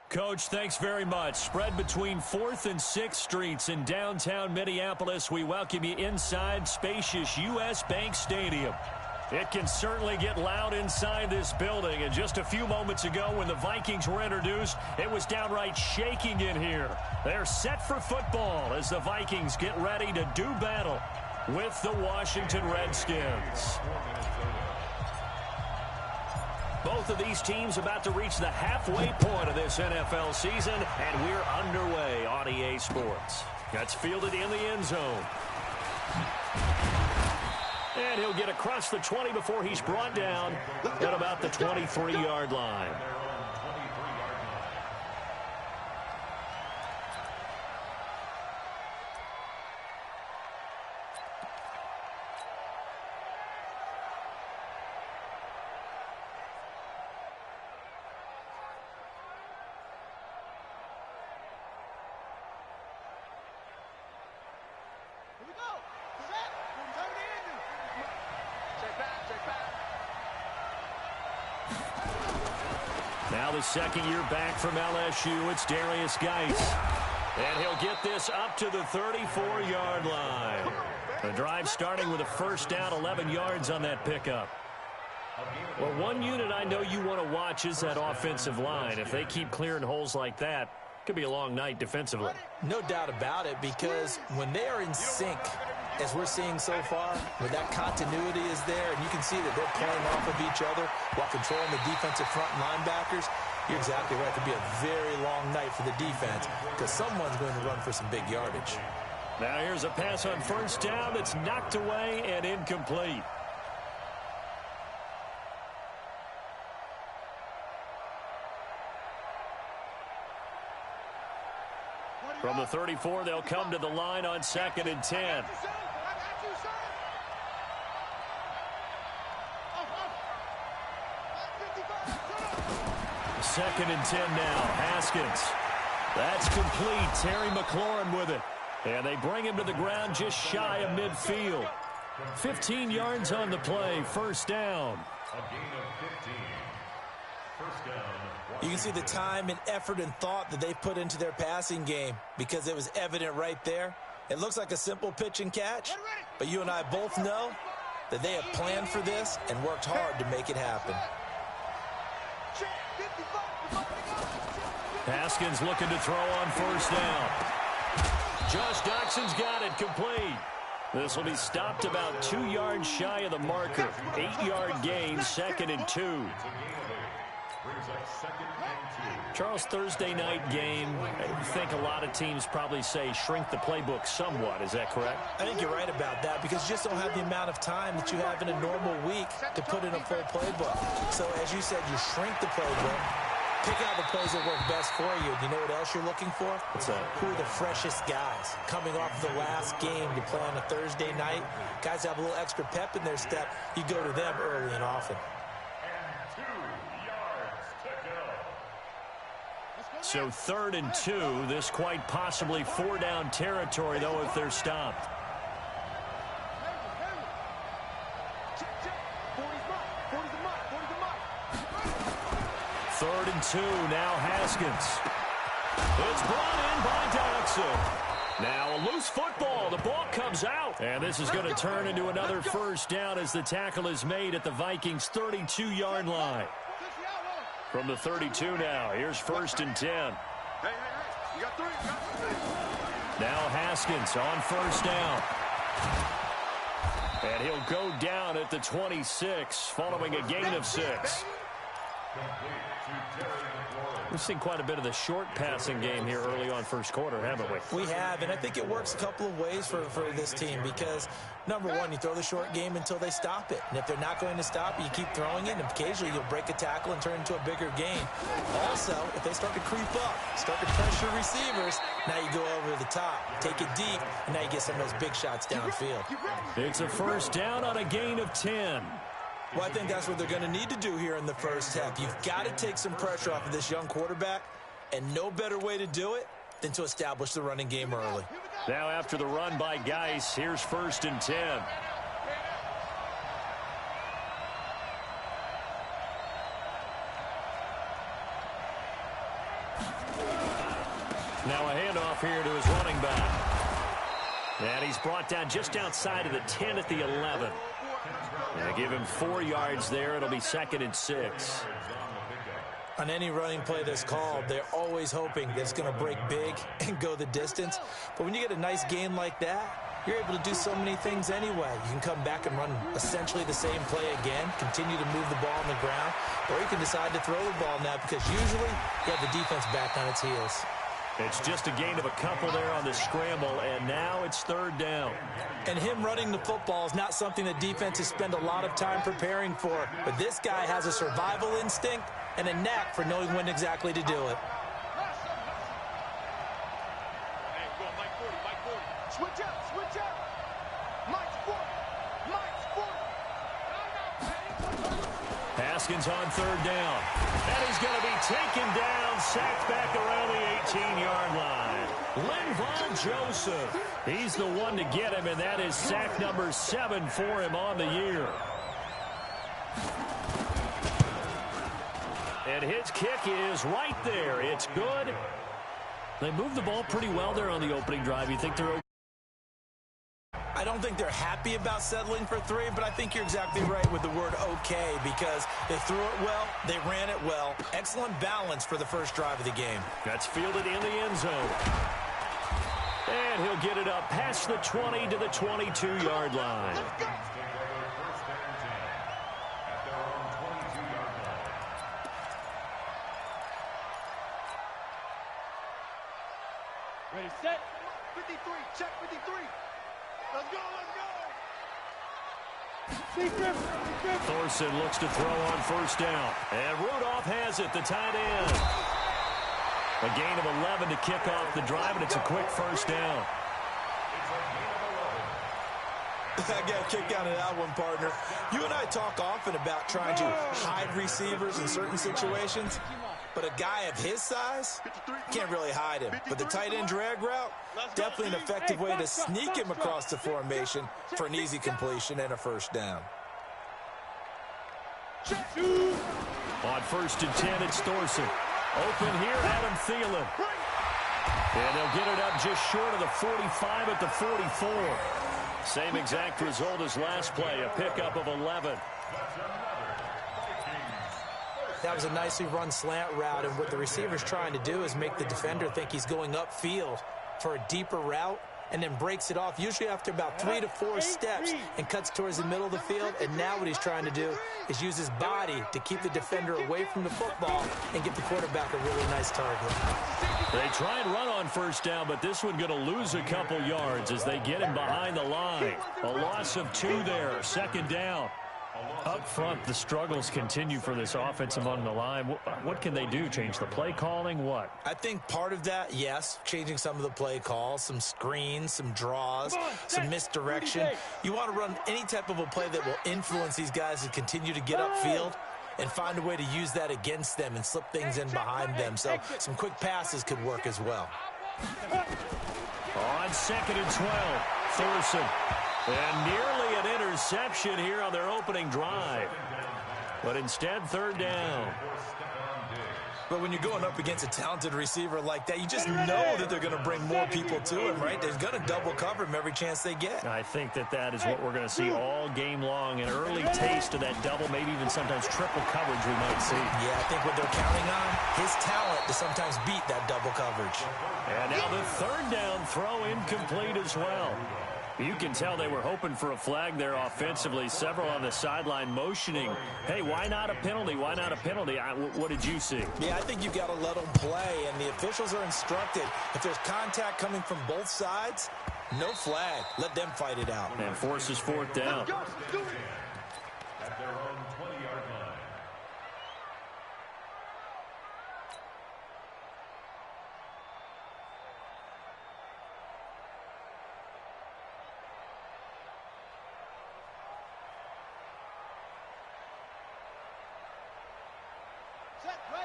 Coach, thanks very much. Spread between 4th and 6th Streets in downtown Minneapolis. We welcome you inside spacious U.S. Bank Stadium. It can certainly get loud inside this building. And just a few moments ago when the Vikings were introduced, it was downright shaking in here. They're set for football as the Vikings get ready to do battle with the Washington Redskins. Both of these teams about to reach the halfway point of this NFL season, and we're underway on EA Sports. That's fielded in the end zone. And he'll get across the 20 before he's brought down at about the 23-yard line. Now the second year back from LSU, it's Darius Geis. And he'll get this up to the 34-yard line. The drive starting with a first down, 11 yards on that pickup. Well, one unit I know you want to watch is that offensive line. If they keep clearing holes like that, it could be a long night defensively. No doubt about it, because when they are in sync, as we're seeing so far, where that continuity is there, and you can see that they're playing off of each other while controlling the defensive front and linebackers, you're exactly right. It could be a very long night for the defense because someone's going to run for some big yardage. Now here's a pass on first down that's knocked away and incomplete. From the 34, they'll come to the line on 2nd and 10. Second and 10 now. Haskins. That's complete. Terry McLaurin with it. And they bring him to the ground just shy of midfield. 15 yards on the play. First down. A gain of 15. First down. You can see the time and effort and thought that they put into their passing game because it was evident right there. It looks like a simple pitch and catch, but you and I both know that they have planned for this and worked hard to make it happen. Haskins looking to throw on first down. Josh Doxson's got it complete. This will be stopped about 2 yards shy of the marker. 8-yard gain, 2nd and 2. Charles, Thursday night game, I think a lot of teams probably say shrink the playbook somewhat. Is that correct? I think you're right about that because you just don't have the amount of time that you have in a normal week to put in a full playbook. So as you said, you shrink the playbook, pick out the plays that work best for you. You know what else you're looking for? What's that? Who are the freshest guys coming off the last game to play on a Thursday night? Guys have a little extra pep in their step. You go to them early and often. So 3rd and 2, this quite possibly 4-down territory, though, if they're stopped. Third and 2, now Haskins. It's brought in by Doxson. Now a loose football, the ball comes out. And this is going to turn into another first down as the tackle is made at the Vikings' 32-yard line. From the 32 now, here's 1st and 10. You got 3. Now Haskins on first down. And he'll go down at the 26 following a gain of 6. We've seen quite a bit of the short passing game here early on first quarter, haven't we? We have, and I think it works a couple of ways for this team because, number one, you throw the short game until they stop it. And if they're not going to stop it, you keep throwing it, and occasionally you'll break a tackle and turn it into a bigger gain. Also, if they start to creep up, start to pressure receivers, now you go over the top, take it deep, and now you get some of those big shots downfield. It's a first down on a gain of 10. Well, I think that's what they're going to need to do here in the first half. You've got to take some pressure off of this young quarterback, and no better way to do it than to establish the running game early. Now after the run by Geis, here's 1st and 10. Now a handoff here to his running back. And he's brought down just outside of the 10 at the 11. They give him 4 yards there. It'll be 2nd and 6. On any running play that's called, they're always hoping that it's going to break big and go the distance. But when you get a nice gain like that, you're able to do so many things anyway. You can come back and run essentially the same play again, continue to move the ball on the ground, or you can decide to throw the ball now because usually you have the defense back on its heels. It's just a gain of a couple there on the scramble, and now it's 3rd down. And him running the football is not something that defenses spend a lot of time preparing for. But this guy has a survival instinct and a knack for knowing when exactly to do it. Hey, go on, Mike 40, Mike 40. Switch out, switch out. Mike's 40, Mike's 40. Haskins on 3rd down. And he's going to be taken down, sacked back around the 18-yard line. Linval Joseph. He's the one to get him, and that is sack number 7 for him on the year. And his kick is right there. It's good. They moved the ball pretty well there on the opening drive. You think they're okay? I don't think they're happy about settling for 3, but I think you're exactly right with the word okay because they threw it well, they ran it well. Excellent balance for the first drive of the game. That's fielded in the end zone. And he'll get it up past the 20 to the 22-yard line. Ready, set. 53, check 53. Let's go, let's go. Thorson looks to throw on 1st down. And Rudolph has it, the tight end. A gain of 11 to kick off the drive, and it's a quick 1st down. I got a kick out of that one, partner. You and I talk often about trying to hide receivers in certain situations, but a guy of his size can't really hide him. But the tight end drag route, definitely an effective way to sneak him across the formation for an easy completion and a 1st down. On 1st and 10, it's Thorson. Open here, Adam Thielen. And they'll get it up just short of the 45 at the 44. Same exact result as last play, a pickup of 11. That was a nicely run slant route, and what the receiver's trying to do is make the defender think he's going upfield for a deeper route and then breaks it off, usually after about 3 to 4 steps, and cuts towards the middle of the field. And now what he's trying to do is use his body to keep the defender away from the football and give the quarterback a really nice target. They try and run on 1st down, but this one going to lose a couple yards as they get him behind the line. A loss of 2 there, 2nd down. Up front, the struggles continue for this offense among the line. What can they do? Change the play calling? What? I think part of that, yes, changing some of the play calls, some screens, some draws, some misdirection. You want to run any type of a play that will influence these guys to continue to get upfield and find a way to use that against them and slip things in behind them. So some quick passes could work as well. On 2nd and 12, Thorson. And nearly an interception here on their opening drive. But instead, 3rd down. But when you're going up against a talented receiver like that, you just know that they're going to bring more people to him, right? They're going to double cover him every chance they get. I think that is what we're going to see all game long. An early taste of that double, maybe even sometimes triple coverage we might see. Yeah, I think what they're counting on, his talent to sometimes beat that double coverage. And now the 3rd down throw incomplete as well. You can tell they were hoping for a flag there offensively. Several on the sideline motioning, hey, why not a penalty? Why not a penalty? What did you see? Yeah, I think you've got to let them play, and the officials are instructed. If there's contact coming from both sides, no flag. Let them fight it out. And forces 4th down. At their own 20-yard line.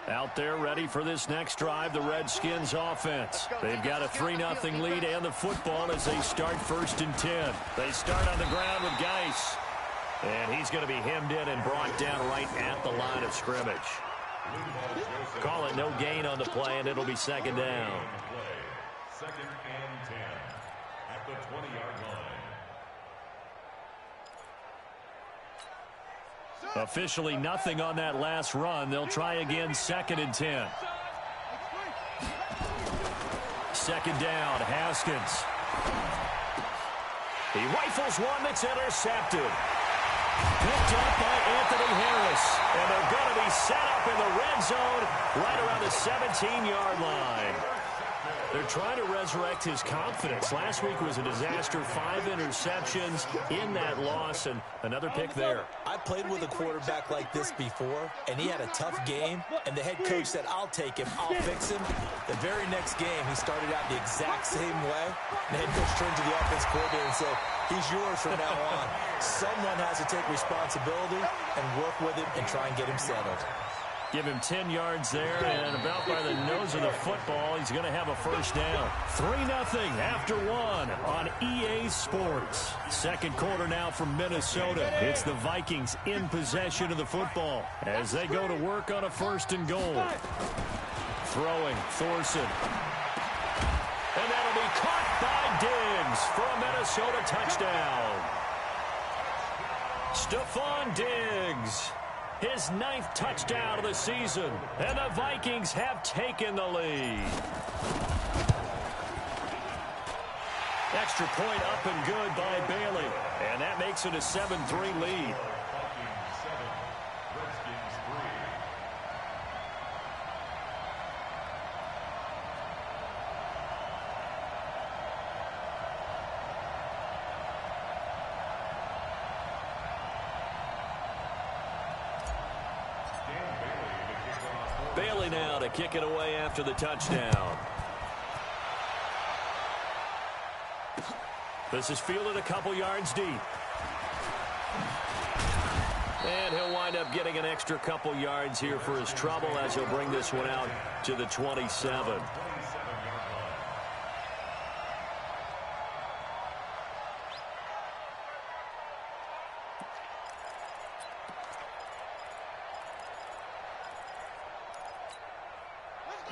Out there ready for this next drive, the Redskins offense. They've got a 3-0 lead and the football as they start 1st and 10. They start on the ground with Geis. And he's going to be hemmed in and brought down right at the line of scrimmage. Call it no gain on the play, and it'll be second down. Second and 10 at the 20-yard line. Officially nothing on that last run. They'll try again, second and 10. Second down, Haskins. He rifles one that's intercepted. Picked up by Anthony Harris. And they're going to be set up in the red zone right around the 17-yard line. They're trying to resurrect his confidence. Last week was a disaster. 5 interceptions in that loss, and another pick there. I played with a quarterback like this before, and he had a tough game, and the head coach said, I'll take him, I'll fix him. The very next game, he started out the exact same way. The head coach turned to the offense coordinator and said, he's yours from now on. Someone has to take responsibility and work with him and try and get him settled. Give him 10 yards there, and about by the nose of the football, he's going to have a first down. 3-0 after 1 on EA Sports. Second quarter now from Minnesota. It's the Vikings in possession of the football as they go to work on a first and goal. Throwing, Thorson. And that'll be caught by Diggs for a Minnesota touchdown. Stephon Diggs. His 9th touchdown of the season, and the Vikings have taken the lead. Extra point up and good by Bailey, and that makes it a 7-3 lead. Vikings 7, Redskins 3. Bailey now to kick it away after the touchdown. This is fielded a couple yards deep. And he'll wind up getting an extra couple yards here for his trouble as he'll bring this one out to the 27.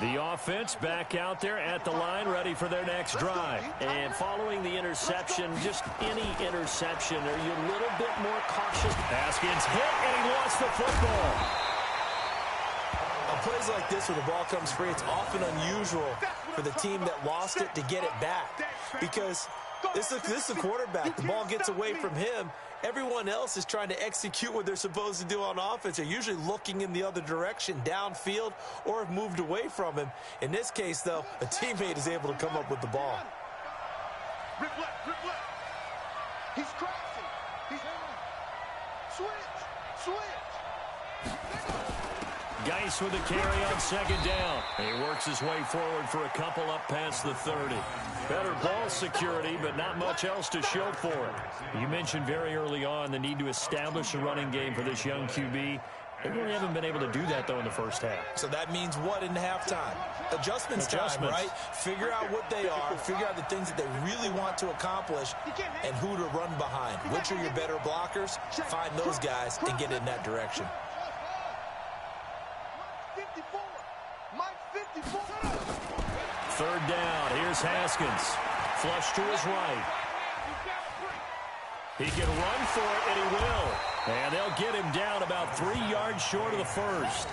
The offense back out there at the line, ready for their next drive. And following the interception, just any interception, are you a little bit more cautious? Haskins hit, and he lost the football. On plays like this where the ball comes free, it's often unusual for the team that lost it to get it back. Because this is a quarterback. The ball gets away from him. Everyone else is trying to execute what they're supposed to do on offense. They're usually looking in the other direction, downfield, or have moved away from him. In this case, though, a teammate is able to come up with the ball. Rip left, rip left. He's crossing. He's switch. Geis with the carry on second down. He works his way forward for a couple up past the 30. Better ball security, but not much else to show for it. You mentioned very early on the need to establish a running game for this young QB. They really haven't been able to do that, though, in the first half. So that means what in halftime? Adjustments time, right? Figure out what they are, figure out the things that they really want to accomplish, and who to run behind. Which are your better blockers? Find those guys and get in that direction. 54. Mike 54. Third down. Here's Haskins. Flush to his right. He can run for it, and he will. And they'll get him down about 3 yards short of the first.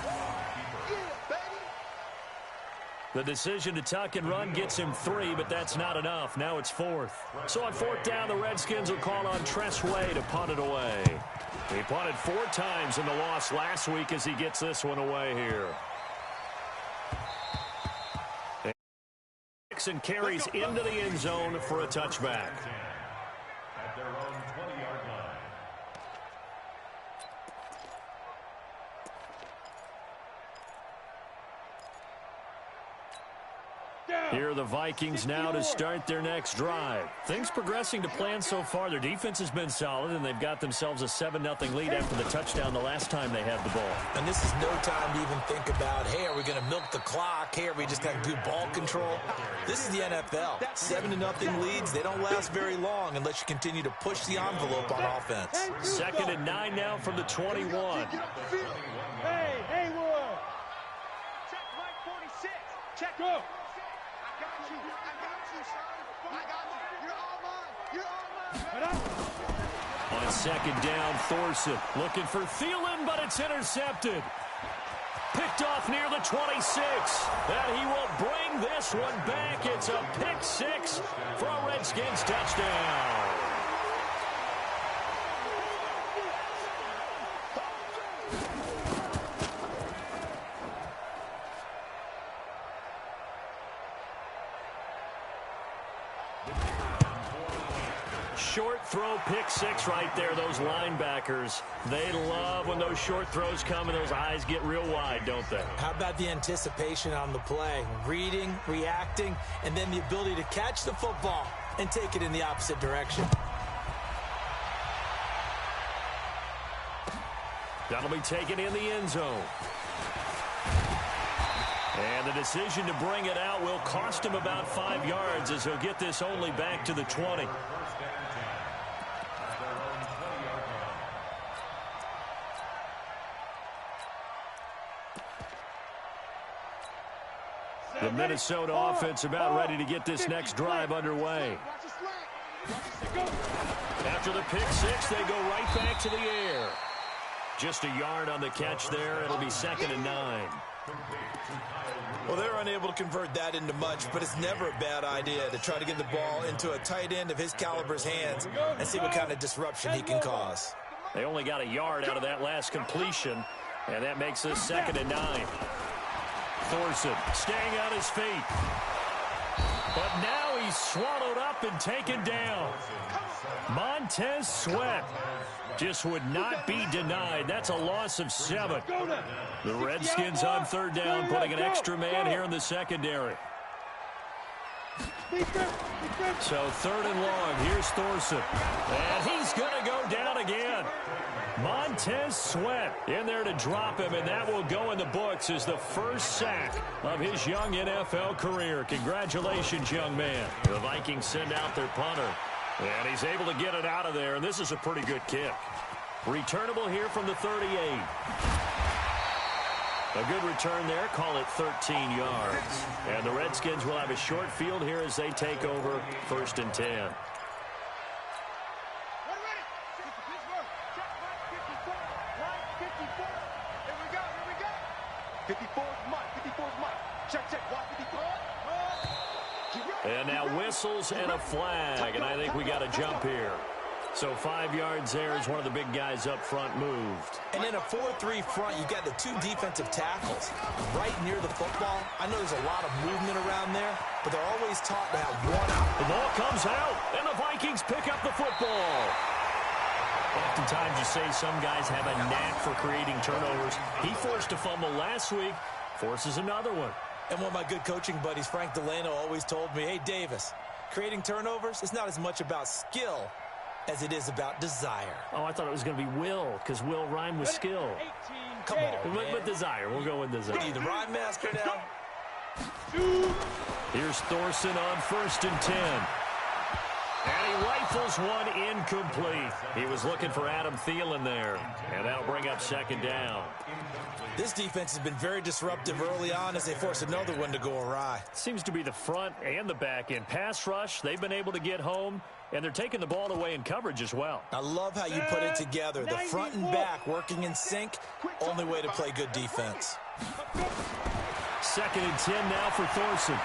The decision to tuck and run gets him 3, but that's not enough. Now it's 4th. So on 4th down, the Redskins will call on Tress Way to punt it away. He punted 4 times in the loss last week as he gets this one away here. And carries into the end zone for a touchback. At their own 20-yard line. Here are the Vikings now to start their next drive. Things progressing to plan so far. Their defense has been solid, and they've got themselves a 7-0 lead after the touchdown the last time they had the ball. And this is no time to even think about, hey, are we going to milk the clock? Hey, are we just got good ball control? This is the NFL. 7-0 leads, they don't last very long unless you continue to push the envelope on offense. 2nd and 9 now from the 21. Hey, Haywood. Mike 46. Check. Go. I got you. I got you, son. I got you. You're all mine. You're all mine. On second down, Thorson looking for Thielen, but it's intercepted. Picked off near the 26. And he will bring this one back. It's a pick six for a Redskins touchdown. Short throw, pick six right there. Those linebackers, they love when those short throws come and those eyes get real wide, don't they? How about the anticipation on the play? Reading, reacting, and then the ability to catch the football and take it in the opposite direction. That'll be taken in the end zone. And the decision to bring it out will cost him about 5 yards as he'll get this only back to the 20. The Minnesota offense about ready to get this next drive underway. After the pick six, they go right back to the air. Just a yard on the catch there. It'll be 2nd and 9. Well, they're unable to convert that into much, but it's never a bad idea to try to get the ball into a tight end of his caliber's hands and see what kind of disruption he can cause. They only got a yard out of that last completion, and that makes this 2nd and 9. Thorson staying on his feet. But now he's swallowed up and taken down. Montez Sweat just would not be denied. That's a loss of 7. The Redskins on 3rd down, putting an extra man here in the secondary. So 3rd and long. Here's Thorson. And he's going to go down again. Montez Sweat in there to drop him, and that will go in the books as the first sack of his young NFL career. Congratulations, young man. The Vikings send out their punter, and he's able to get it out of there, and this is a pretty good kick. Returnable here from the 38. A good return there. Call it 13 yards. And the Redskins will have a short field here as they take over 1st and 10. 54's Mike. 54's Mike. Check. Watch 54. And now whistles and a flag, and I think we got a jump here. So 5 yards there as one of the big guys up front moved. And in a 4-3 front, you've got the 2 defensive tackles right near the football. I know there's a lot of movement around there, but they're always taught to have one out. The ball comes out, and the Vikings pick up the football. Oftentimes you say some guys have a knack for creating turnovers. He forced a fumble last week, forces another one. And one of my good coaching buddies, Frank Delano, always told me, hey, Davis, creating turnovers is not as much about skill as it is about desire. Oh, I thought it was going to be will, because will rhyme with skill. Come on, man. With desire. We'll go with desire. What are you, the rhyme master now? Here's Thorson on 1st and 10. And he rifles one incomplete. He was looking for Adam Thielen there, and that'll bring up 2nd down. This defense has been very disruptive early on as they force another one to go awry. Seems to be the front and the back end. Pass rush, they've been able to get home, and they're taking the ball away in coverage as well. I love how you put it together. The front and back working in sync, only way to play good defense. 2nd and 10 now for Thorson.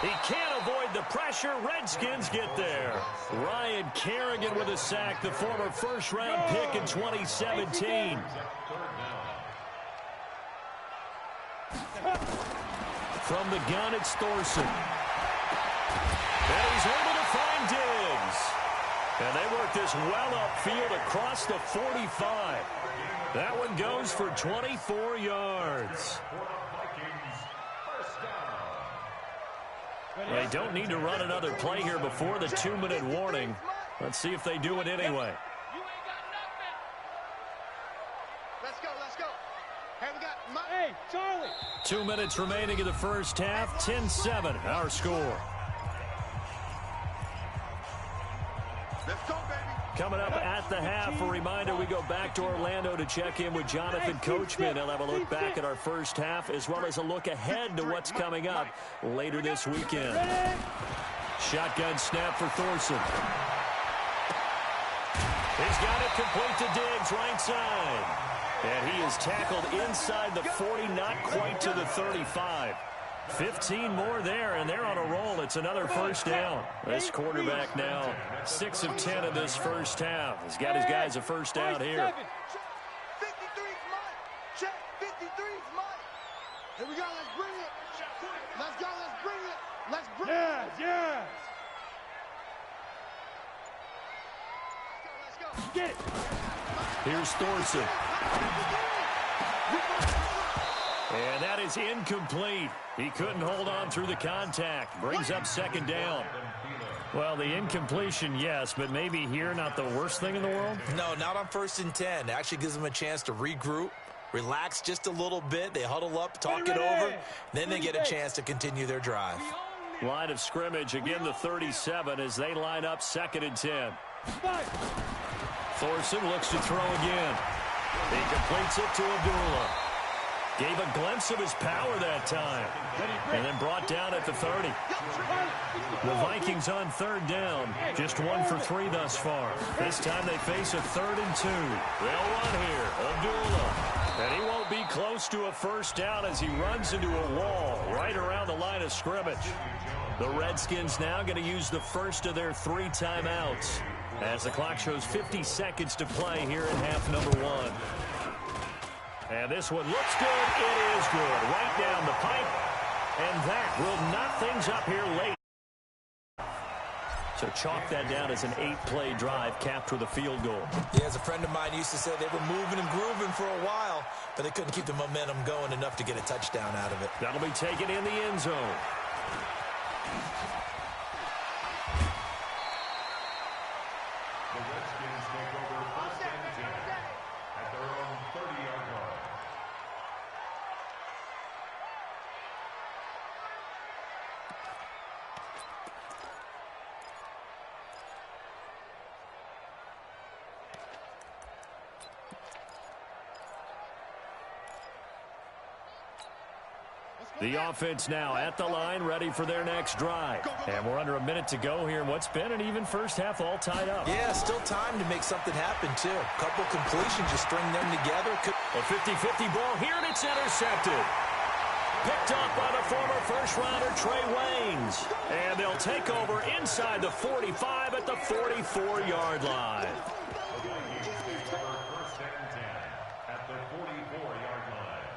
He can't avoid the pressure. Redskins get there. Ryan Kerrigan with a sack, the former first-round pick in 2017. From the gun, it's Thorson. And he's able to find Diggs. And they work this well upfield across the 45. That one goes for 24 yards. They don't need to run another play here before the 2-minute warning. Let's see if they do it anyway. Let's go. Hey, we got Hey, Charlie. 2 minutes remaining in the first half. 10-7, our score. Let's go, baby. Coming up at the half, a reminder, we go back to Orlando to check in with Jonathan Coachman. He'll have a look back at our first half as well as a look ahead to what's coming up later this weekend. Shotgun snap for Thorson. He's got it complete to Diggs, right side. And he is tackled inside the 40, not quite to the 35. 15 more there, and they're on a roll. It's another first down. This quarterback now 6 of 10 of this first half. He's got his guys a first down here. 53's mine. Check. 53's mine. Here we go. Let's bring it. Let's go. Let's bring it. Let's bring it. Yes. Let's go. Get it. Here's Thorson. And that is incomplete. He couldn't hold on through the contact. Brings up second down. Well, the incompletion, yes, but maybe here not the worst thing in the world? No, not on 1st and 10. Actually gives them a chance to regroup, relax just a little bit. They huddle up, talk it over. Then they get a chance to continue their drive. Line of scrimmage, again the 37 as they line up 2nd and 10. Thorson looks to throw again. He completes it to Abdullah. Gave a glimpse of his power that time. And then brought down at the 30. The Vikings on 3rd down. Just 1 for 3 thus far. This time they face a 3rd and 2. They'll run here. Abdullah. And he won't be close to a first down as he runs into a wall right around the line of scrimmage. The Redskins now going to use the first of their 3 timeouts as the clock shows 50 seconds to play here in half number 1. And this one looks good. It is good. Right down the pipe. And that will knot things up here late. So chalk that down as an 8-play drive capped with a field goal. Yeah, as a friend of mine used to say, they were moving and grooving for a while, but they couldn't keep the momentum going enough to get a touchdown out of it. That'll be taken in the end zone. The Redskins take over 1st and 10 at their own 30-yard line. The offense now at the line, ready for their next drive. And we're under a minute to go here in what's been an even first half, all tied up. Yeah, still time to make something happen, too. A couple completions, just string them together. A 50-50 ball here, and it's intercepted. Picked off by the former first-rounder Trey Waynes. And they'll take over inside the 45 at the 44-yard line. First and 10 at the 44-yard line.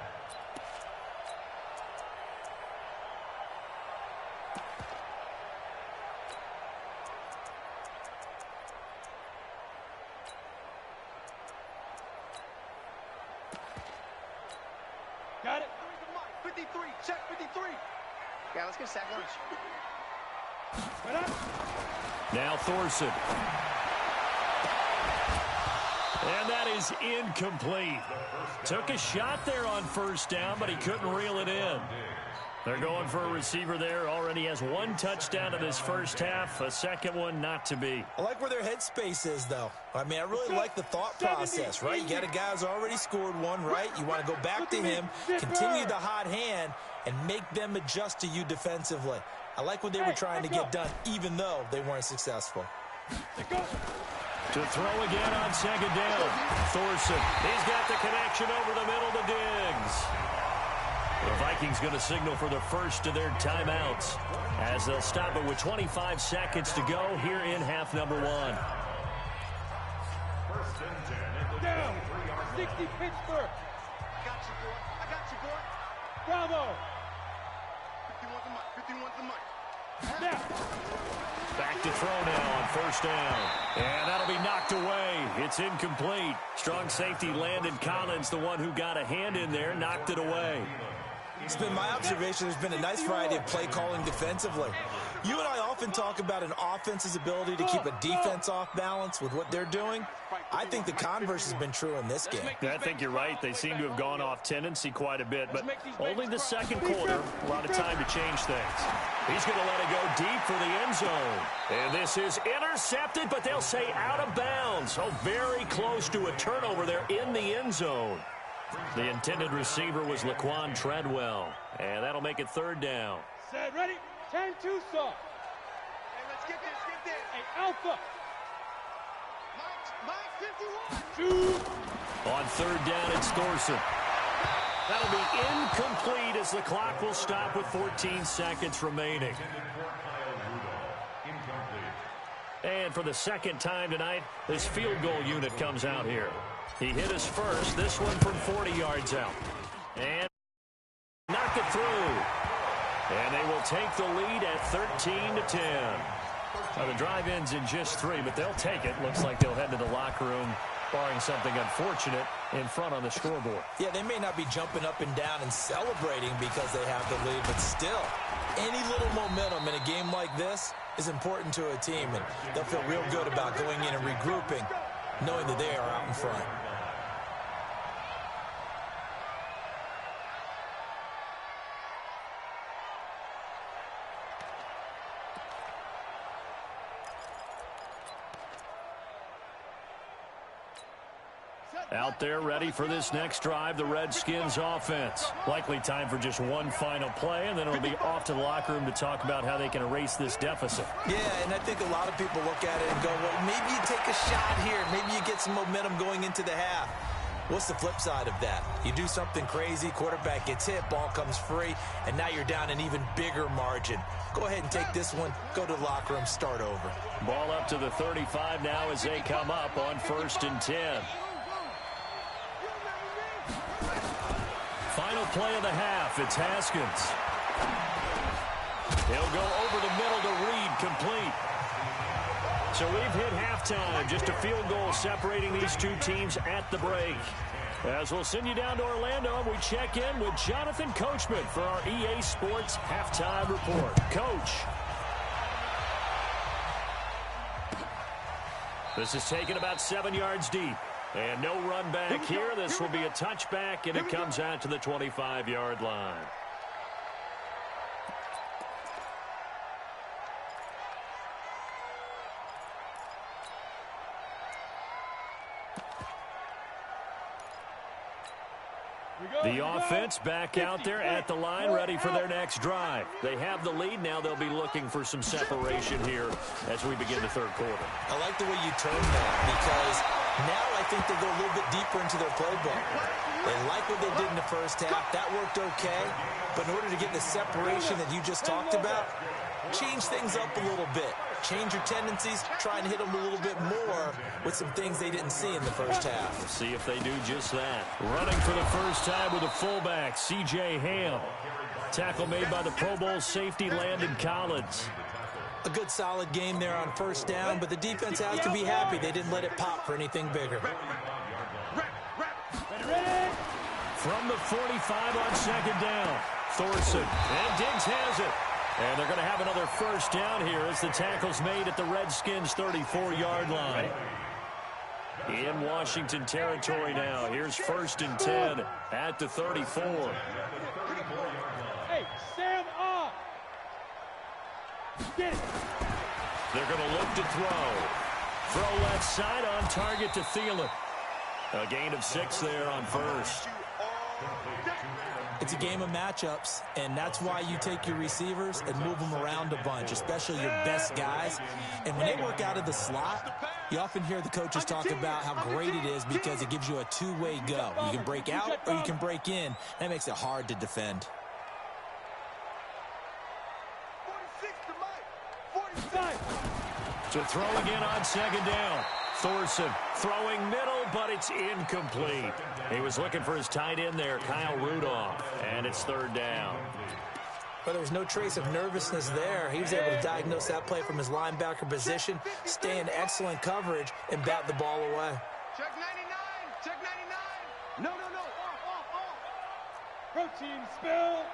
Got it. 53. Check 53. Yeah, let's get a sack lunch. Now Thorson. And that is incomplete. Took a shot there on first down, but he couldn't reel it in. They're going for a receiver there. Already has 1 touchdown in this first half. A second one not to be. I like where their headspace is, though. I mean, I really like the thought process, right? You got a guy who's already scored 1, right? You want to go back to him, continue the hot hand, and make them adjust to you defensively. I like what they were trying to get done, even though they weren't successful. To throw again on second down. Thorson. He's got the connection over the middle to Diggs. The Vikings going to signal for the first of their timeouts as they'll stop it with 25 seconds to go here in half number 1. First and 10 at the 23-yard line. 60 Pittsburgh. I got you, boy. I got you, boy. Bravo. 51's the mic. 51's the mic. Back to throw now on first down. And that'll be knocked away. It's incomplete. Strong safety Landon Collins, the one who got a hand in there, knocked it away. It's been my observation there's been a nice variety of play calling defensively. You and I often talk about an offense's ability to keep a defense off balance with what they're doing. I think the converse has been true in this game. I think you're right. They seem to have gone off tendency quite a bit, but only the second quarter, a lot of time to change things. He's going to let it go deep for the end zone. And this is intercepted, but they'll say out of bounds. Oh, very close to a turnover there in the end zone. The intended receiver was Laquan Treadwell, and that'll make it third down. Set, ready? 10-2 soft. Hey, let's get this. Hey, Alpha. Mike 51. 2. On third down, it's Thorson. That'll be incomplete as the clock will stop with 14 seconds remaining. And for the second time tonight, this field goal unit comes out here. He hit us first, this one from 40 yards out. And knocked it through. And they will take the lead at 13-10. Now the drive ends in just 3, but they'll take it. Looks like they'll head to the locker room, barring something unfortunate, in front on the scoreboard. Yeah, they may not be jumping up and down and celebrating because they have the lead, but still, any little momentum in a game like this is important to a team, and they'll feel real good about going in and regrouping, knowing that they are out in front. Out there ready for this next drive, the Redskins offense. Likely time for just one final play, and then it'll be off to the locker room to talk about how they can erase this deficit. Yeah, and I think a lot of people look at it and go, well, maybe you take a shot here. Maybe you get some momentum going into the half. What's the flip side of that? You do something crazy, quarterback gets hit, ball comes free, and now you're down an even bigger margin. Go ahead and take this one, go to the locker room, start over. Ball up to the 35 now as they come up on 1st and 10. Final play of the half, it's Haskins. He'll go over the middle to Reed, complete. So we've hit halftime, just a field goal separating these two teams at the break. As we'll send you down to Orlando, we check in with Jonathan Coachman for our EA Sports Halftime Report. Coach. This is taken about 7 yards deep. And no run back here. This will be a touchback, and it comes out to the 25-yard line. The offense back out there at the line, ready for their next drive. They have the lead. Now they'll be looking for some separation here as we begin the third quarter. I like the way you turn that, because now I think they go a little bit deeper into their playbook. They like what they did in the first half. That worked okay. But in order to get the separation that you just talked about, change things up a little bit. Change your tendencies, try and hit them a little bit more with some things they didn't see in the first half. We'll see if they do just that. Running for the first time with a fullback, C.J. Ham. Tackle made by the Pro Bowl safety Landon Collins. A good solid game there on first down, but the defense has to be happy they didn't let it pop for anything bigger. From the 45 on second down, Thorson, and Diggs has it. And they're going to have another first down here as the tackle's made at the Redskins' 34-yard line. In Washington territory now. Here's 1st and 10 at the 34. Hey, stand up. Get it. They're going to look to throw. Throw left side on target to Thielen. A gain of 6 there on first. It's a game of matchups, and that's why you take your receivers and move them around a bunch, especially your best guys. And when they work out of the slot, you often hear the coaches talk about how great it is because it gives you a two-way go. You can break out or you can break in. That makes it hard to defend. 46 to Mike. 45. To throw again on second down. Thorson throwing middle, but it's incomplete. He was looking for his tight end there, Kyle Rudolph, and it's third down. But there was no trace of nervousness there. He was able to diagnose that play from his linebacker position, stay in excellent coverage, and bat the ball away. Check 99. Check 99. No. Off. Protein spill.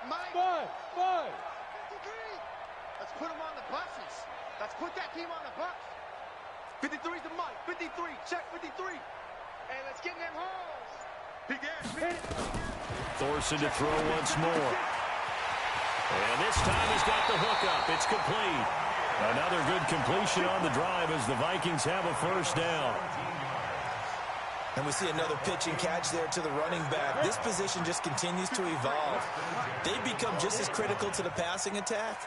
Mike. 5. 53. Let's put them on the buses. Let's put that team on the bus. 53's the Mike. 53. Check 53. Hey, let's get in them holes. Begin. Thorson to throw once more. And this time he's got the hookup. It's complete. Another good completion on the drive as the Vikings have a first down. And we see another pitch and catch there to the running back. This position just continues to evolve. They become just as critical to the passing attack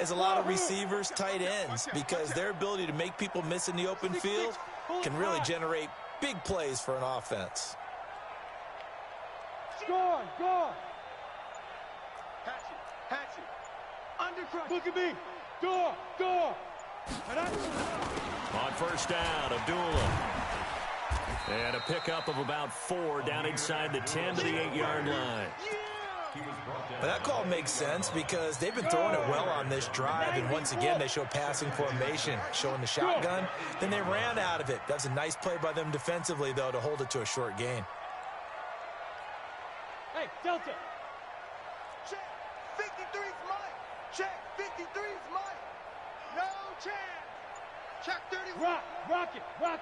as a lot of receivers, tight ends, because their ability to make people miss in the open field can really generate big plays for an offense. Score. Hatch it. Undercrush. Look at me. Door. On first down, Abdullah. And a pickup of about 4 down inside the 10 to the 8-yard line. But that call makes sense because they've been throwing it well on this drive, and once again they show passing formation, showing the shotgun. Then they ran out of it. That's a nice play by them defensively, though, to hold it to a short gain. Hey, Delta. Check. 53's Mike. Check. 53's Mike. No chance. Check 31. Rock it. Watch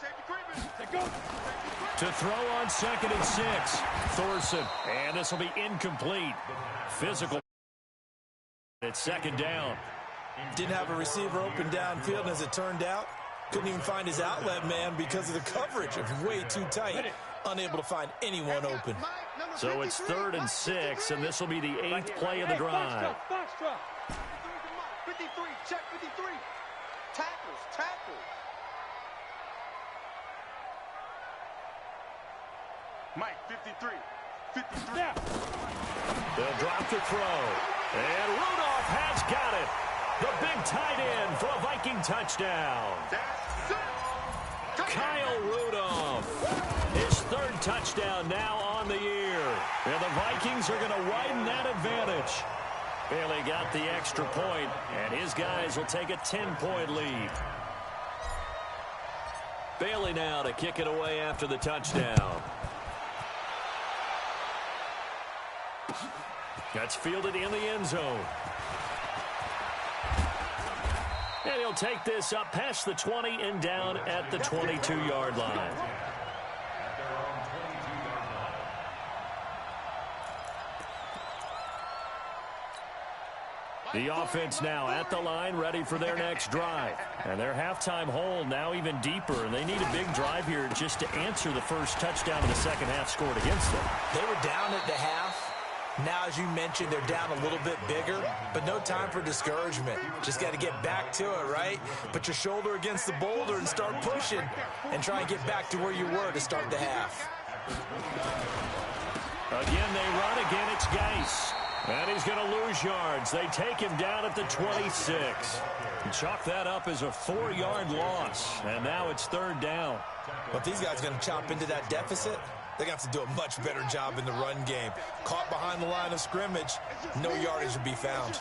safety creeping. Go. To throw on 2nd and 6. Thorson. And this will be incomplete. Physical. It's 2nd down. Didn't have a receiver open downfield, and as it turned out, couldn't even find his outlet man because of the coverage. It was way too tight. Unable to find anyone open. So it's 3rd and 6, and this will be the 8th play of the drive. Box truck. 53. Check 53. Tackles. Mike, 53. Now. They'll drop the throw. And Rudolph has got it. The big tight end for a Viking touchdown. Kyle Rudolph. His 3rd touchdown now on the year. And the Vikings are going to widen that advantage. Bailey got the extra point, and his guys will take a 10-point lead. Bailey now to kick it away after the touchdown. That's fielded in the end zone. And he'll take this up past the 20 and down at the 22-yard line. The offense now at the line, ready for their next drive. And their halftime hole now even deeper. And they need a big drive here just to answer the first touchdown of the second half scored against them. They were down at the half. Now, as you mentioned, they're down a little bit bigger, but no time for discouragement. Just got to get back to it, right? Put your shoulder against the boulder and start pushing and try and get back to where you were to start the half. Again, they run. Again, it's Geis. And he's going to lose yards. They take him down at the 26. Chalk that up as a 4-yard loss. And now it's 3rd down. But these guys are going to chop into that deficit. They're going to have to do a much better job in the run game. Caught behind the line of scrimmage, no yardage will be found.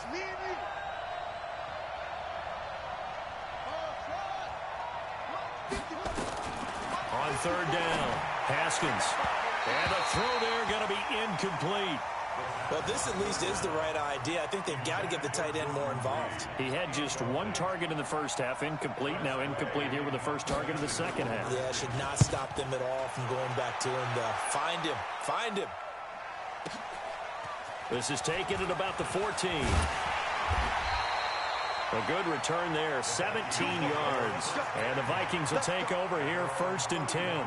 On 3rd down, Haskins. And a throw there going to be incomplete. Well, this at least is the right idea. I think they've got to get the tight end more involved. He had just 1 target in the first half, incomplete. Now incomplete here with the first target of the second half. Yeah, should not stop them at all from going back to him to find him. This is taken at about the 14. A good return there, 17 yards. And the Vikings will take over here 1st and 10.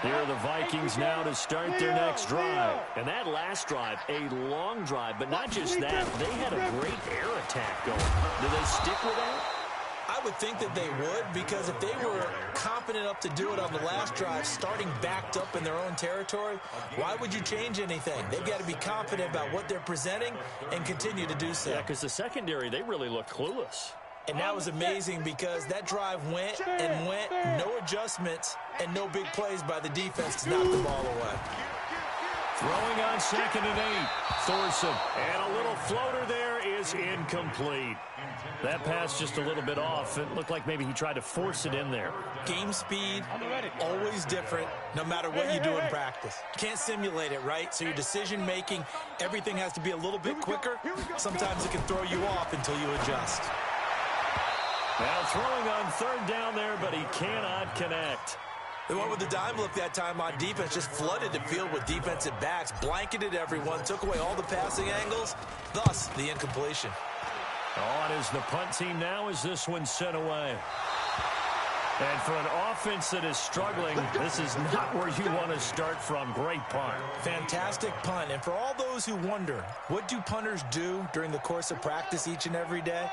Here are the Vikings now to start their next drive. And that last drive, a long drive, but not just that. They had a great air attack going. Do they stick with that? I would think that they would, because if they were confident enough to do it on the last drive, starting backed up in their own territory, why would you change anything? They've got to be confident about what they're presenting and continue to do so. Yeah, because the secondary, they really looked clueless. And that was amazing because that drive went and went, no adjustments, and no big plays by the defense to knock the ball away. Throwing on 2nd and 8. Thorson. And a little floater there is incomplete. That pass just a little bit off. It looked like maybe he tried to force it in there. Game speed, always different, no matter what you do in practice. You can't simulate it, right? So your decision-making, everything has to be a little bit quicker. Sometimes it can throw you off until you adjust. Now throwing on third down there, but he cannot connect. They went with the dime look that time on defense, just flooded the field with defensive backs, blanketed everyone, took away all the passing angles, thus the incompletion. On is the punt team now as this one's sent away. And for an offense that is struggling, this is not where you want to start from. Great punt. Fantastic punt. And for all those who wonder, what do punters do during the course of practice each and every day?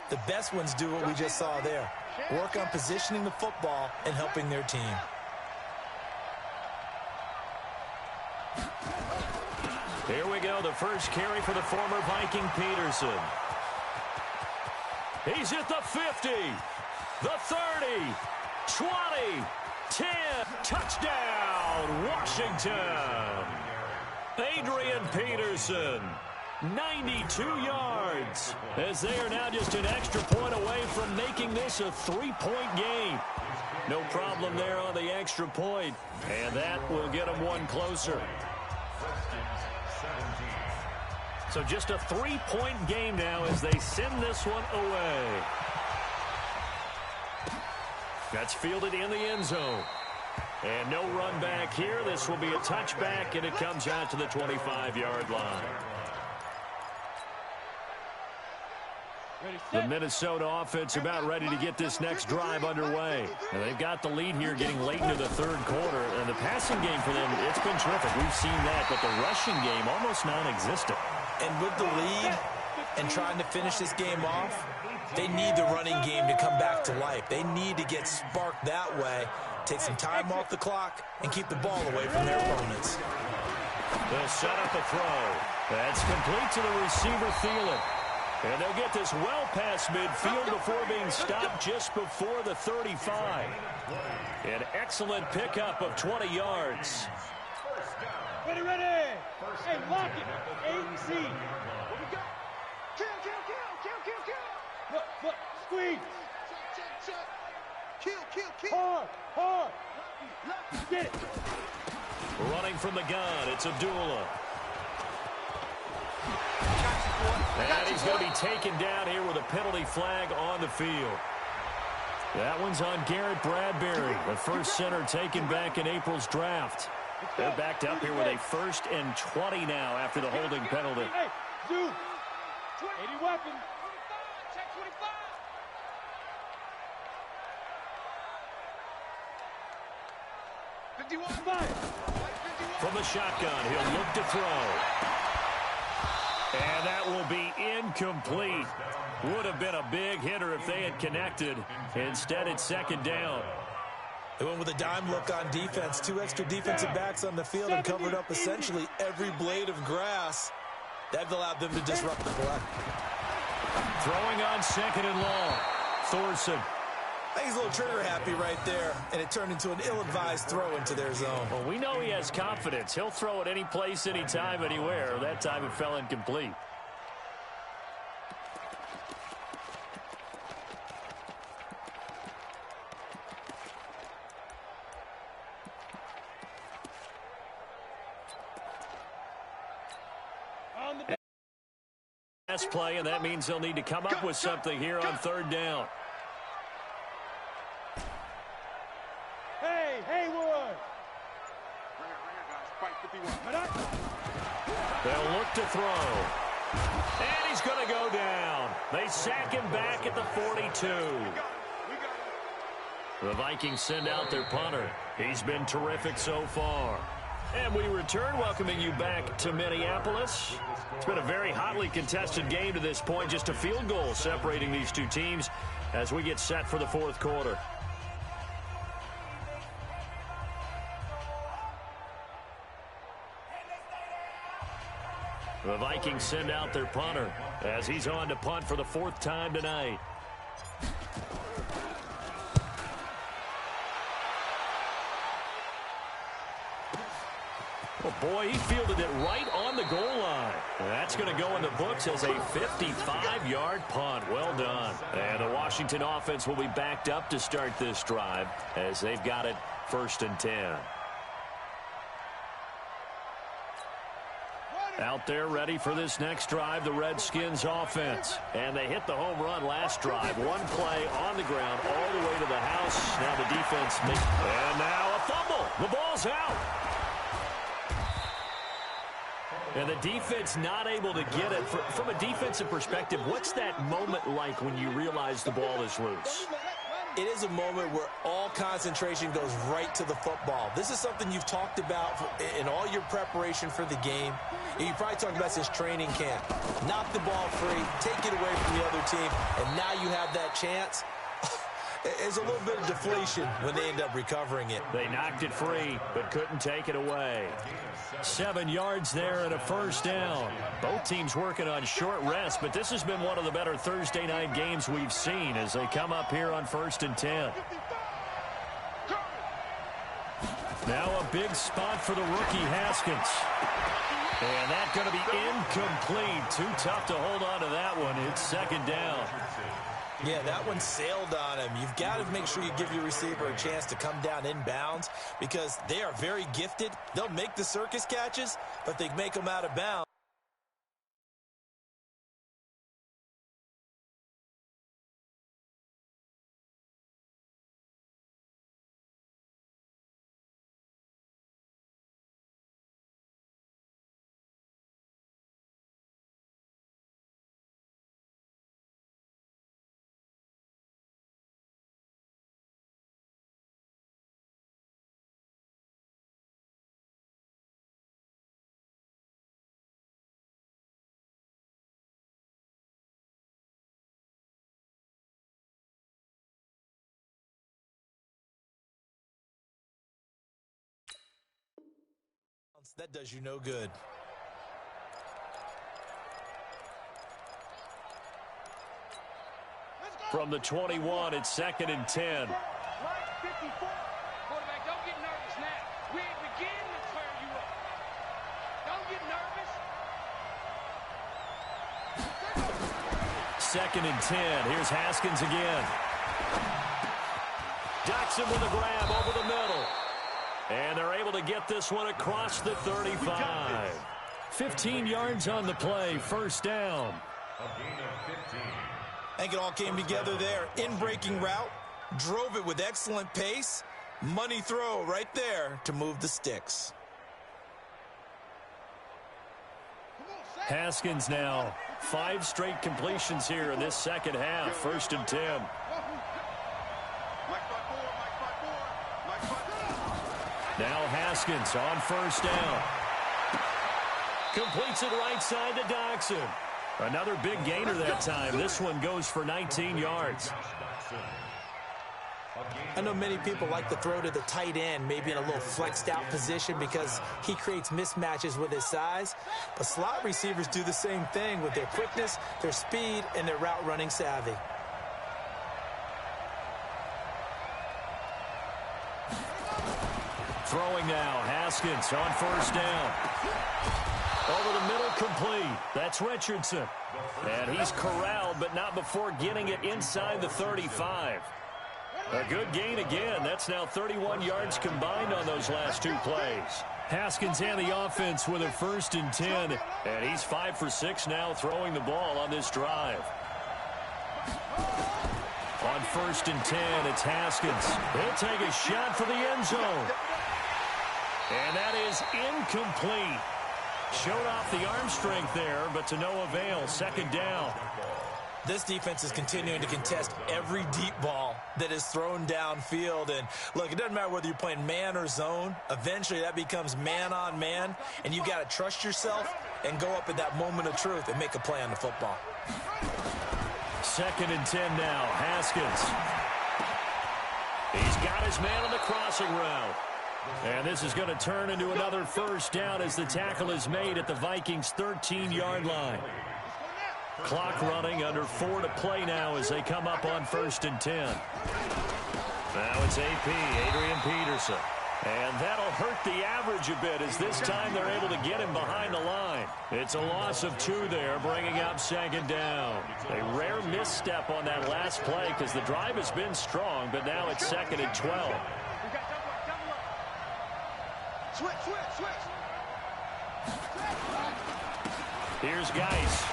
The best ones do what we just saw there. Work on positioning the football and helping their team. Here we go, the first carry for the former Viking Peterson. He's at the 50, the 30, 20, 10, touchdown, Washington. Adrian Peterson, 92 yards, as they are now just an extra point away from making this a 3-point game. No problem there on the extra point, and that will get them one closer. So just a 3-point game now as they send this one away. That's fielded in the end zone. And no run back here. This will be a touchback, and it comes out to the 25-yard line. The Minnesota offense about ready to get this next drive underway. And they've got the lead here getting late into the third quarter. And the passing game for them, it's been terrific. We've seen that, but the rushing game almost non-existent. And with the lead and trying to finish this game off, they need the running game to come back to life. They need to get sparked that way, take some time off the clock, and keep the ball away from their opponents. They'll set up a throw. That's complete to the receiver, Thielen. And they'll get this well past midfield before being stopped just before the 35. An excellent pickup of 20 yards. Ready, ready. Hey, lock it. AC. What we got? Kill, kill, kill, kill, kill, kill. Look, squeeze. Check. Kill. Hard. Get it. Running from the gun, it's Abdullah. And he's going to be taken down here with a penalty flag on the field. That one's on Garrett Bradbury, the first center taken back in April's draft. They're backed up here with a 1st and 20 now after the holding penalty. Hey, Zoo. 80 weapon. Check 25. From the shotgun, he'll look to throw. And that will be incomplete. Would have been a big hitter if they had connected. Instead, it's second down. They went with a dime look on defense. 2 extra defensive backs on the field and covered up essentially every blade of grass. That allowed them to disrupt the play. Throwing on 2nd and long. Thorson. I think he's a little trigger happy right there, and it turned into an ill-advised throw into their zone. Well, we know he has confidence. He'll throw it any place, anytime, anywhere. That time it fell incomplete. Last play, and that means they'll need to come up with something here on 3rd down. Hey, Haywood. They'll look to throw. And he's going to go down. They sack him back at the 42. The Vikings send out their punter. He's been terrific so far. And we return, welcoming you back to Minneapolis. It's been a very hotly contested game to this point. Just a field goal separating these two teams as we get set for the 4th quarter. The Vikings send out their punter as he's on to punt for the 4th time tonight. Well, boy, he fielded it right on the goal line. That's going to go in the books as a 55-yard punt. Well done. And the Washington offense will be backed up to start this drive as they've got it 1st and 10. Out there ready for this next drive, the Redskins offense. And they hit the home run last drive. One play on the ground all the way to the house. Now the defense makes... And now a fumble. The ball's out. And the defense not able to get it. From a defensive perspective, what's that moment like when you realize the ball is loose? It is a moment where all concentration goes right to the football. This is something you've talked about in all your preparation for the game. You probably talked about since training camp. Knock the ball free, take it away from the other team, and now you have that chance. There's a little bit of deflation when they end up recovering it. They knocked it free, but couldn't take it away. 7 yards there and a 1st down. Both teams working on short rest, but this has been one of the better Thursday night games we've seen as they come up here on 1st and 10. Now a big spot for the rookie Haskins. And that's going to be incomplete. Too tough to hold on to that one. It's 2nd down. Yeah, that one sailed on him. You've got to make sure you give your receiver a chance to come down inbounds because they are very gifted. They'll make the circus catches, but they make them out of bounds. That does you no good. From the 21, it's 2nd and 10. Quarterback, don't get nervous now. We ain't beginning to tear you up. Don't get nervous. 2nd and 10. Here's Haskins again. Jackson with a grab over the middle. And they're able to get this one across the 35. 15 yards on the play, 1st down. I think it all came together there. In-breaking route, drove it with excellent pace. Money throw right there to move the sticks. Haskins now, 5 straight completions here in this second half, 1st and 10. Now Haskins on 1st down. Completes it right side to Doxson. Another big gainer that time. This one goes for 19 yards. I know many people like to throw to the tight end, maybe in a little flexed out position because he creates mismatches with his size. But slot receivers do the same thing with their quickness, their speed, and their route running savvy. Throwing now, Haskins on 1st down. Over the middle, complete. That's Richardson. And he's corralled, but not before getting it inside the 35. A good gain again. That's now 31 yards combined on those last 2 plays. Haskins and the offense with a 1st and 10. And he's 5 for 6 now throwing the ball on this drive. On 1st and 10, it's Haskins. He'll take a shot for the end zone. And that is incomplete. Showed off the arm strength there, but to no avail. 2nd down. This defense is continuing to contest every deep ball that is thrown downfield. And, look, it doesn't matter whether you're playing man or zone. Eventually, that becomes man-on-man, and you got to trust yourself and go up at that moment of truth and make a play on the football. 2nd and 10 now. Haskins. He's got his man on the crossing route. And this is going to turn into another 1st down as the tackle is made at the Vikings' 13-yard line. Clock running, under 4 to play now as they come up on 1st and 10. Now it's AP, Adrian Peterson. And that'll hurt the average a bit as this time they're able to get him behind the line. It's a loss of 2 there, bringing up second down. A rare misstep on that last play because the drive has been strong, but now it's 2nd and 12. Switch. Here's Geis.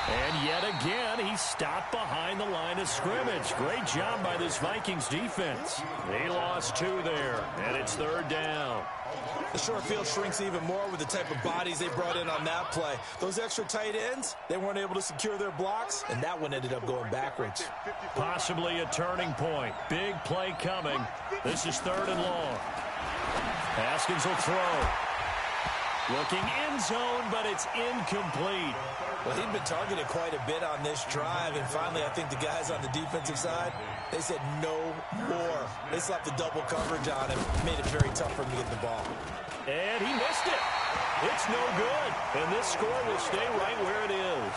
And yet again, he stopped behind the line of scrimmage. Great job by this Vikings defense. They lost 2 there, and it's 3rd down. The short field shrinks even more with the type of bodies they brought in on that play. Those extra tight ends, they weren't able to secure their blocks, and that one ended up going backwards. Possibly a turning point. Big play coming. This is 3rd and long. Haskins will throw. Looking end zone, but it's incomplete. Well, he'd been targeted quite a bit on this drive, and finally I think the guys on the defensive side, they said no more. They slapped the double coverage on him, made it very tough for him to get the ball. And he missed it. It's no good, and this score will stay right where it is.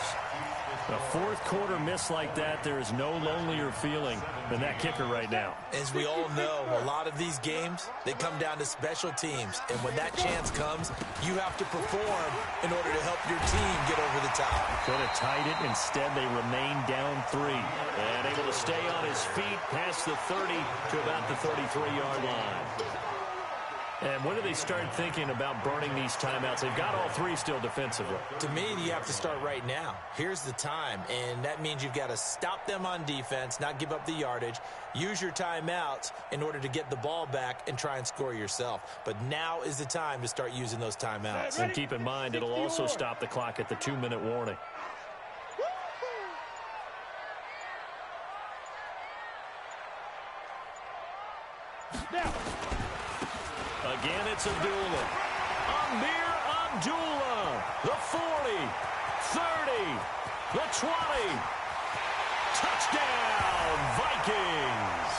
A 4th quarter miss like that, there is no lonelier feeling than that kicker right now. As we all know, a lot of these games, they come down to special teams. And when that chance comes, you have to perform in order to help your team get over the top. Could have tied it. Instead, they remain down 3. And able to stay on his feet past the 30 to about the 33-yard line. And when do they start thinking about burning these timeouts? They've got all 3 still defensively. To me, you have to start right now. Here's the time, and that means you've got to stop them on defense, not give up the yardage, use your timeouts in order to get the ball back and try and score yourself. But now is the time to start using those timeouts. And keep in mind, it'll also stop the clock at the 2-minute warning. Now. Again, it's Abdullah. Amir Abdullah. The 40, 30, the 20. Touchdown, Vikings.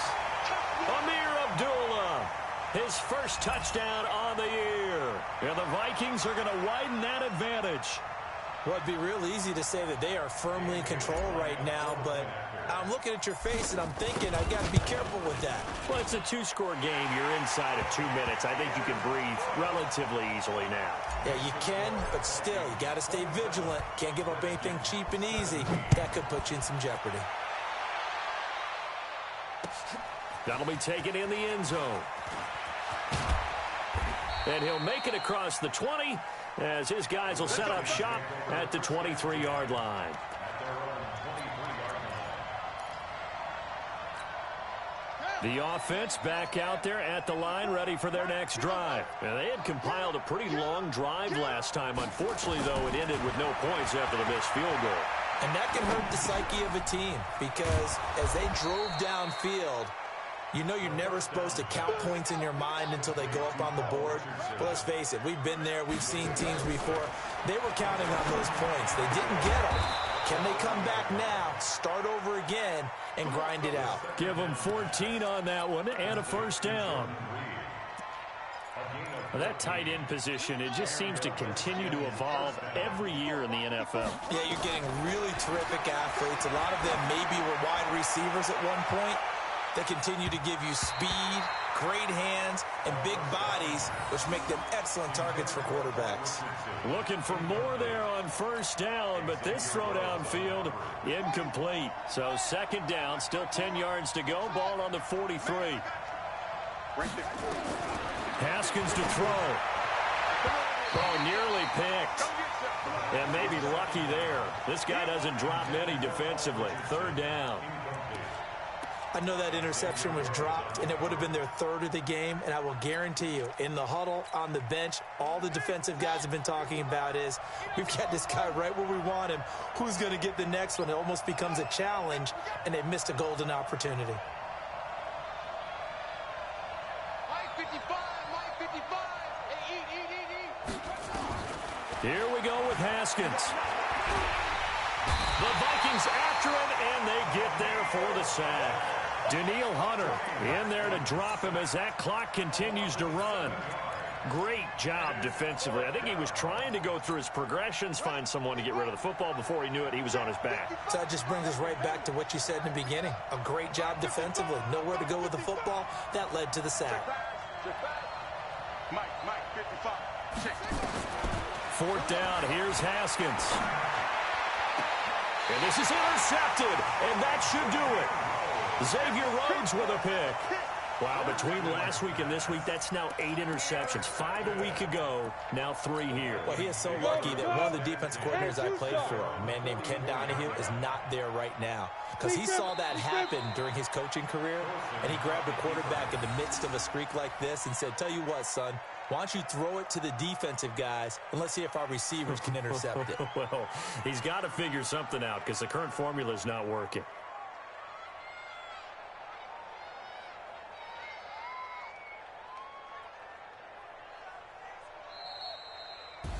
Amir Abdullah, his first touchdown on the year. And the Vikings are going to widen that advantage. Well, it'd be real easy to say that they are firmly in control right now, but I'm looking at your face and I'm thinking I've got to be careful with that. Well, it's a 2-score game. You're inside of 2 minutes. I think you can breathe relatively easily now. Yeah, you can, but still, you got to stay vigilant. Can't give up anything cheap and easy. That could put you in some jeopardy. That'll be taken in the end zone. And he'll make it across the 20 as his guys will set up shop at the 23-yard line. The offense back out there at the line, ready for their next drive. Now, they had compiled a pretty long drive last time. Unfortunately, though, it ended with no points after the missed field goal. And that can hurt the psyche of a team because as they drove downfield, you know you're never supposed to count points in your mind until they go up on the board. But let's face it, we've been there. We've seen teams before. They were counting on those points. They didn't get them. Can they come back now, start over again, and grind it out? Give them 14 on that one and a first down. Well, that tight end position, it just seems to continue to evolve every year in the NFL. Yeah, you're getting really terrific athletes. A lot of them maybe were wide receivers at one point. They continue to give you speed, great hands, and big bodies, which make them excellent targets for quarterbacks. Looking for more there on first down, but this throw downfield incomplete. So second down, still 10 yards to go. Ball on the 43. Haskins to throw. Oh, nearly picked. And maybe lucky there. This guy doesn't drop many defensively. Third down. I know that interception was dropped, and it would have been their 3rd of the game, and I will guarantee you, in the huddle, on the bench, all the defensive guys have been talking about is, we've got this guy right where we want him. Who's going to get the next one? It almost becomes a challenge, and they've missed a golden opportunity. Mike 55, Mike 55. Hey, eat. Here we go with Haskins. The Vikings after him, and they get there for the sack. Daniil Hunter in there to drop him as that clock continues to run. Great job defensively. I think he was trying to go through his progressions, find someone to get rid of the football. Before he knew it, he was on his back. So that just brings us right back to what you said in the beginning. A great job defensively. Nowhere to go with the football. That led to the sack. Mike, 55. Check. Fourth down, here's Haskins. And this is intercepted, and that should do it. Xavier Rhodes with a pick. Wow, between last week and this week, that's now 8 interceptions. 5 a week ago, now 3 here. Well, he is so lucky that one of the defensive coordinators I played for, a man named Ken Donahue, is not there right now. Because he saw that happen during his coaching career, and he grabbed a quarterback in the midst of a streak like this and said, tell you what, son, why don't you throw it to the defensive guys, and let's see if our receivers can intercept it. Well, he's got to figure something out because the current formula is not working.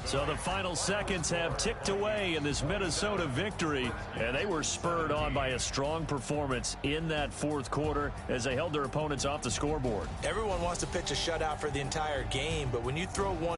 So the final seconds have ticked away in this Minnesota victory, and they were spurred on by a strong performance in that fourth quarter as they held their opponents off the scoreboard. Everyone wants to pitch a shutout for the entire game, but when you throw one